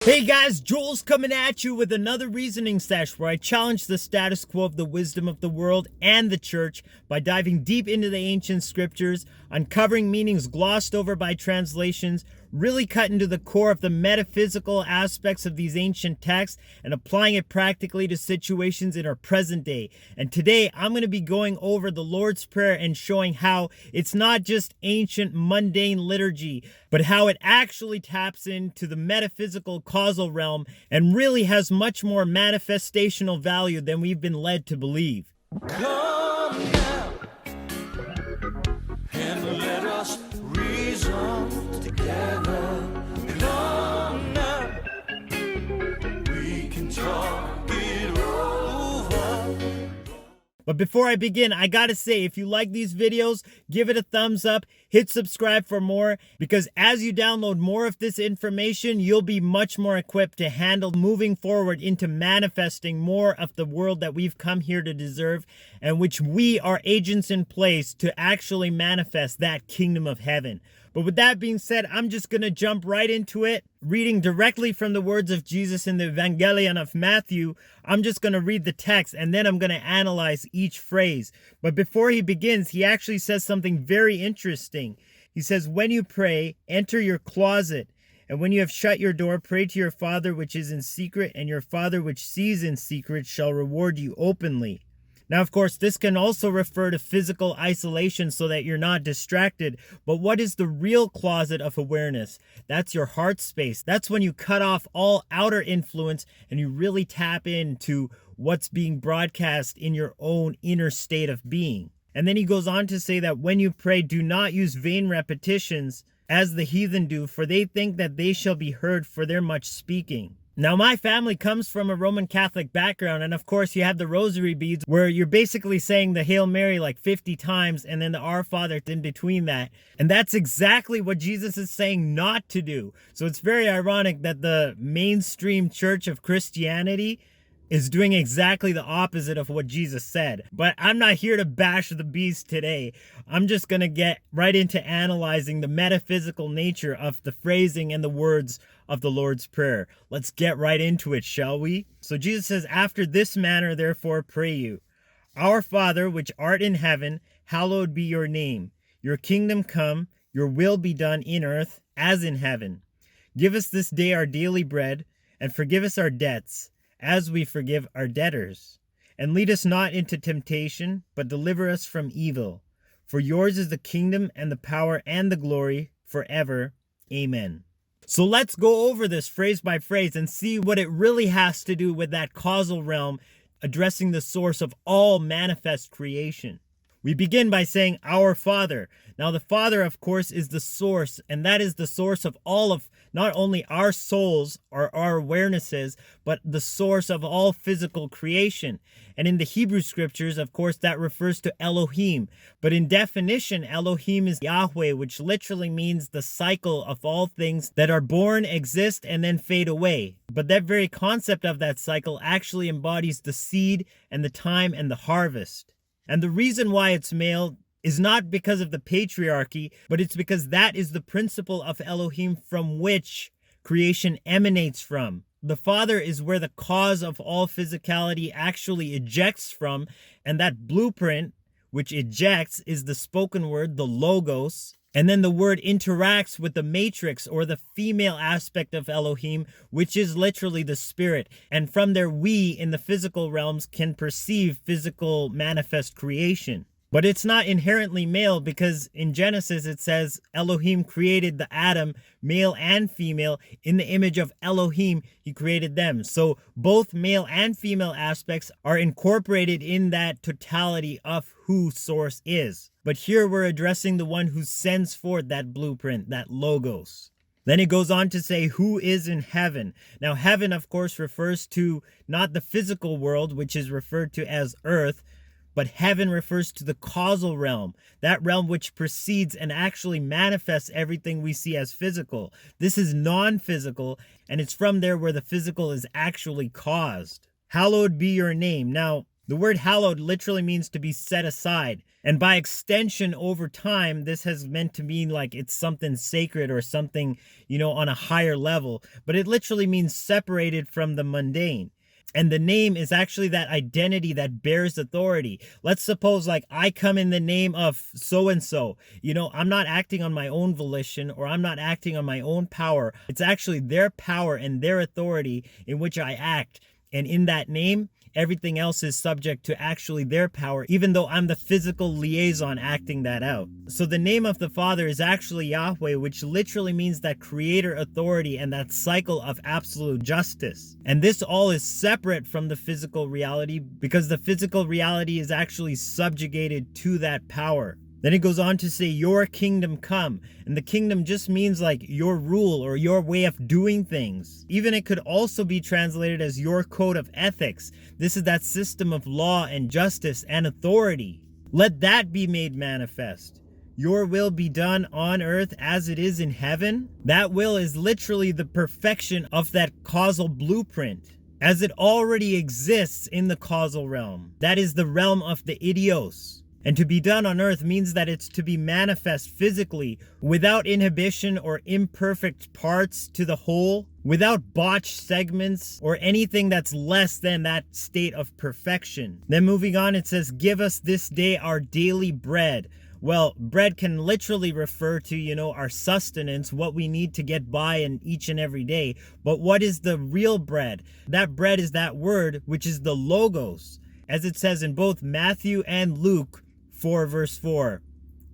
Hey guys, Joel's coming at you with another reasoning sesh where I challenge the status quo of the wisdom of the world and the church by diving deep into the ancient scriptures, uncovering meanings glossed over by translations, really cutting to the core of the metaphysical aspects of these ancient texts and applying it practically to situations in our present day. And today I'm going to be going over the Lord's Prayer and showing how it's not just ancient mundane liturgy, but how it actually taps into the metaphysical causal realm and really has much more manifestational value than we've been led to believe. Come now and let us reason together. Come now, we can talk it over. But before I begin, I gotta say, if you like these videos, give it a thumbs up, hit subscribe for more, because as you download more of this information, you'll be much more equipped to handle moving forward into manifesting more of the world that we've come here to deserve, and which we are agents in place to actually manifest that kingdom of heaven. But with that being said, I'm just going to jump right into it. Reading directly from the words of Jesus in the Evangelion of Matthaiou, I'm just going to read the text and then I'm going to analyze each phrase. But before he begins, he actually says something very interesting. He says, when you pray, enter your closet. And when you have shut your door, pray to your Father which is in secret, and your Father which sees in secret shall reward you openly. Now, of course, this can also refer to physical isolation so that you're not distracted. But what is the real closet of awareness? That's your heart space. That's when you cut off all outer influence and you really tap into what's being broadcast in your own inner state of being. And then he goes on to say that when you pray, do not use vain repetitions as the heathen do, for they think that they shall be heard for their much speaking. Now, my family comes from a Roman Catholic background, and of course you have the rosary beads where you're basically saying the Hail Mary like 50 times and then the Our Father in between that. And that's exactly what Jesus is saying not to do. So it's very ironic that the mainstream church of Christianity is doing exactly the opposite of what Jesus said. But I'm not here to bash the beast today. I'm just going to get right into analyzing the metaphysical nature of the phrasing and the words of the Lord's Prayer. Let's get right into it, shall we? So Jesus says, after this manner, therefore, pray you. Our Father, which art in heaven, hallowed be your name. Your kingdom come, your will be done in earth as in heaven. Give us this day our daily bread, and forgive us our debts, as we forgive our debtors. And lead us not into temptation, but deliver us from evil. For yours is the kingdom and the power and the glory forever. Amen. So let's go over this phrase by phrase and see what it really has to do with that causal realm, addressing the source of all manifest creation. We begin by saying, our Father. Now, the Father, of course, is the source, and that is the source of all of not only our souls or our awarenesses, but the source of all physical creation. And in the Hebrew scriptures, of course, that refers to Elohim. But in definition, Elohim is Yahweh, which literally means the cycle of all things that are born, exist, and then fade away. But that very concept of that cycle actually embodies the seed and the time and the harvest. And the reason why it's male is not because of the patriarchy, but it's because that is the principle of Elohim from which creation emanates from. The Father is where the cause of all physicality actually ejects from, and that blueprint, which ejects, is the spoken word, the logos. And then the word interacts with the matrix, or the female aspect of Elohim, which is literally the spirit. And from there, we in the physical realms can perceive physical manifest creation. But it's not inherently male, because in Genesis it says Elohim created the Adam, male and female. In the image of Elohim, he created them. So both male and female aspects are incorporated in that totality of who Source is. But here we're addressing the one who sends forth that blueprint, that logos. Then it goes on to say, who is in heaven? Now, heaven, of course, refers to not the physical world, which is referred to as earth, but heaven refers to the causal realm, that realm which precedes and actually manifests everything we see as physical. This is non-physical, and it's from there where the physical is actually caused. Hallowed be your name. Now, the word hallowed literally means to be set aside. And by extension, over time, this has meant to mean like it's something sacred or something, on a higher level. But it literally means separated from the mundane. And the name is actually that identity that bears authority. Let's suppose like I come in the name of so-and-so. I'm not acting on my own volition, or I'm not acting on my own power. It's actually their power and their authority in which I act. And in that name, everything else is subject to actually their power, even though I'm the physical liaison acting that out. So the name of the Father is actually Yahweh, which literally means that creator authority and that cycle of absolute justice. And this all is separate from the physical reality, because the physical reality is actually subjugated to that power. Then it goes on to say, your kingdom come. And the kingdom just means like your rule or your way of doing things. Even it could also be translated as your code of ethics. This is that system of law and justice and authority. Let that be made manifest. Your will be done on earth as it is in heaven. That will is literally the perfection of that causal blueprint, as it already exists in the causal realm. That is the realm of the idios. And to be done on earth means that it's to be manifest physically, without inhibition or imperfect parts to the whole, without botched segments or anything that's less than that state of perfection. Then moving on, it says, give us this day our daily bread. Well, bread can literally refer to, our sustenance, what we need to get by in each and every day. But what is the real bread? That bread is that word, which is the logos, as it says in both Matthew and Luke 4 verse 4.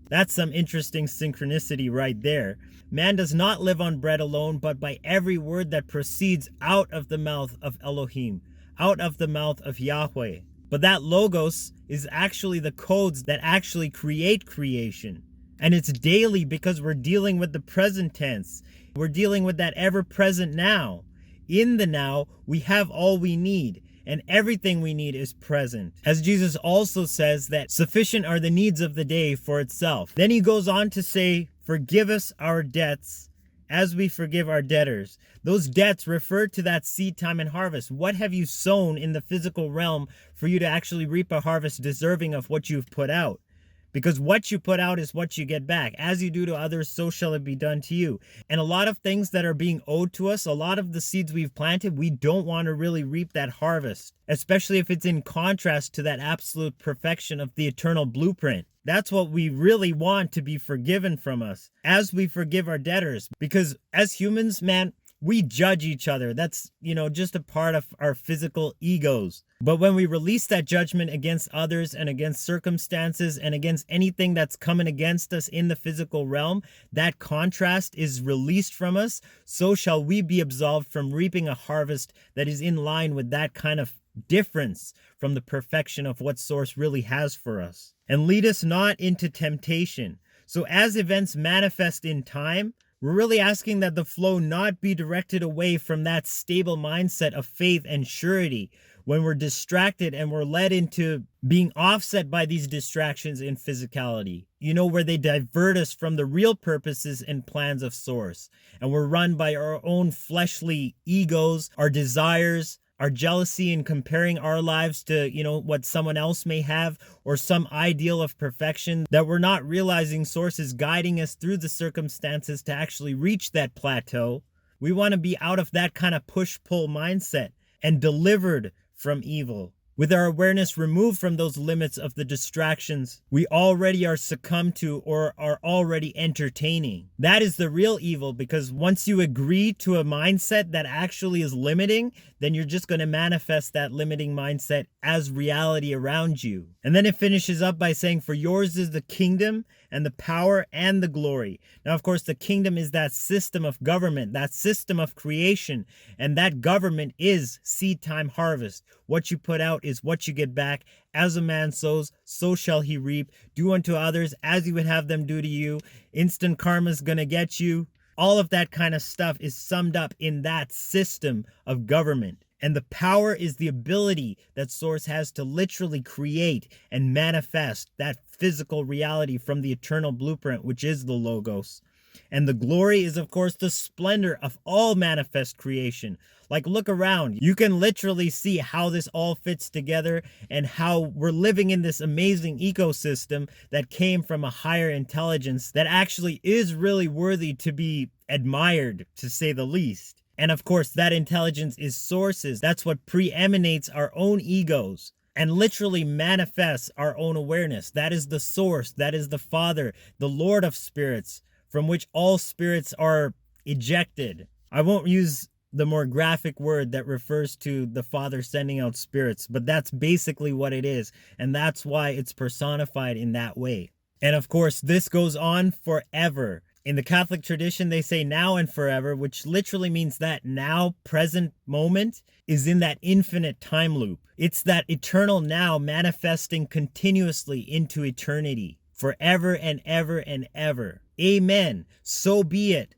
That's some interesting synchronicity right there. Man does not live on bread alone, but by every word that proceeds out of the mouth of Elohim, out of the mouth of Yahweh. But that logos is actually the codes that actually create creation. And it's daily, because we're dealing with the present tense. We're dealing with that ever-present now. In the now, we have all we need. And everything we need is present. As Jesus also says that sufficient are the needs of the day for itself. Then he goes on to say, forgive us our debts as we forgive our debtors. Those debts refer to that seed time and harvest. What have you sown in the physical realm for you to actually reap a harvest deserving of what you've put out? Because what you put out is what you get back. As you do to others, so shall it be done to you. And a lot of things that are being owed to us, a lot of the seeds we've planted, we don't want to really reap that harvest, especially if it's in contrast to that absolute perfection of the eternal blueprint. That's what we really want to be forgiven from us, as we forgive our debtors. Because as humans, man, we judge each other. That's, just a part of our physical egos. But when we release that judgment against others and against circumstances and against anything that's coming against us in the physical realm, that contrast is released from us. So shall we be absolved from reaping a harvest that is in line with that kind of difference from the perfection of what Source really has for us. And lead us not into temptation. So as events manifest in time, we're really asking that the flow not be directed away from that stable mindset of faith and surety when we're distracted and we're led into being offset by these distractions in physicality, where they divert us from the real purposes and plans of Source. And we're run by our own fleshly egos, our desires, our jealousy in comparing our lives to, what someone else may have, or some ideal of perfection, that we're not realizing Source is guiding us through the circumstances to actually reach that plateau. We want to be out of that kind of push-pull mindset and delivered from evil. With our awareness removed from those limits of the distractions we already are succumbed to or are already entertaining. That is the real evil, because once you agree to a mindset that actually is limiting, then you're just going to manifest that limiting mindset as reality around you. And then it finishes up by saying, for yours is the kingdom and the power and the glory. Now, of course, the kingdom is that system of government, that system of creation, and that government is seed time harvest. What you put out is what you get back. As a man sows, so shall he reap. Do unto others as you would have them do to you. Instant karma is going to get you. All of that kind of stuff is summed up in that system of government. And the power is the ability that Source has to literally create and manifest that physical reality from the eternal blueprint, which is the Logos. And the glory is, of course, the splendor of all manifest creation. Like, look around. You can literally see how this all fits together and how we're living in this amazing ecosystem that came from a higher intelligence that actually is really worthy to be admired, to say the least. And of course, that intelligence is sources. That's what preeminates our own egos and literally manifests our own awareness. That is the source. That is the Father, the Lord of spirits, from which all spirits are ejected. I won't use the more graphic word that refers to the Father sending out spirits, but that's basically what it is. And that's why it's personified in that way. And of course, this goes on forever. In the Catholic tradition, they say now and forever, which literally means that now, present moment, is in that infinite time loop. It's that eternal now manifesting continuously into eternity, forever and ever and ever. Amen. So be it.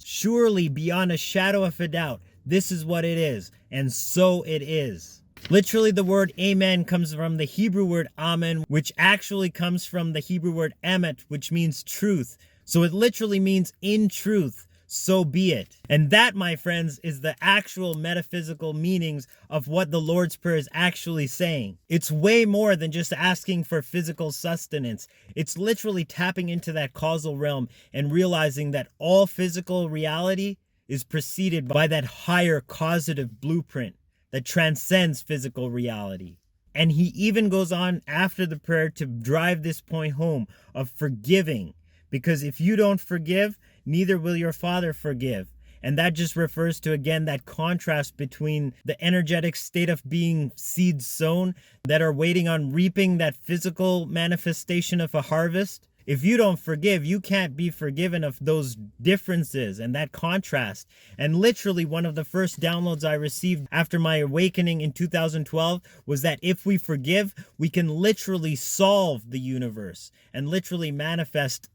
Surely, beyond a shadow of a doubt, this is what it is, and so it is. Literally, the word amen comes from the Hebrew word amen, which actually comes from the Hebrew word emet, which means truth. So it literally means in truth, so be it. And that, my friends, is the actual metaphysical meanings of what the Lord's Prayer is actually saying. It's way more than just asking for physical sustenance. It's literally tapping into that causal realm and realizing that all physical reality is preceded by that higher causative blueprint that transcends physical reality. And he even goes on after the prayer to drive this point home of forgiving. Because if you don't forgive, neither will your Father forgive. And that just refers to, again, that contrast between the energetic state of being seeds sown that are waiting on reaping that physical manifestation of a harvest. If you don't forgive, you can't be forgiven of those differences and that contrast. And literally one of the first downloads I received after my awakening in 2012 was that if we forgive, we can literally solve the universe and literally manifest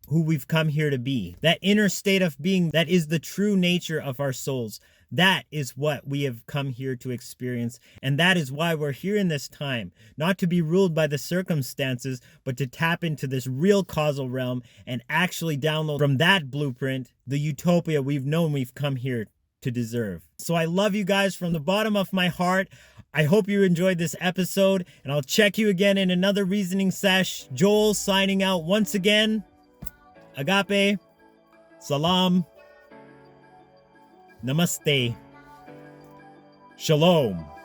who we've come here to be. That inner state of being that is the true nature of our souls. That is what we have come here to experience. And that is why we're here in this time. Not to be ruled by the circumstances, but to tap into this real causal realm and actually download from that blueprint the utopia we've known we've come here to deserve. So I love you guys from the bottom of my heart. I hope you enjoyed this episode, and I'll check you again in another reasoning sesh. Joel signing out once again. Agape, Salaam, Namaste, Shalom.